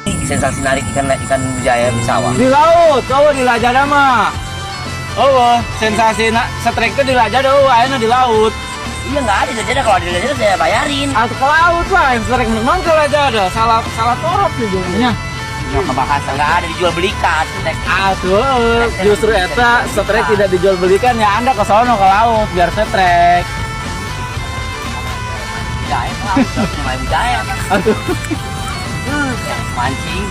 Sensasi narik ikan bujaya di sawah. Di laut, di Lajada mah. Sensasi setrek itu di Lajada, ayeuna di laut. Iya nggak ada Lajada, kalau ada Lajada saya bayarin. Atau ke laut lah, yang setrek non ke Lajada. Salah torop sih jadinya. Ya kebakasan nggak ada dijual belikan setrek. Justru eta setrek tidak dijual belikan ya, Anda ke sono ke laut biar setrek. Bujaya ke laut, main bujaya. Aduh. Mancing.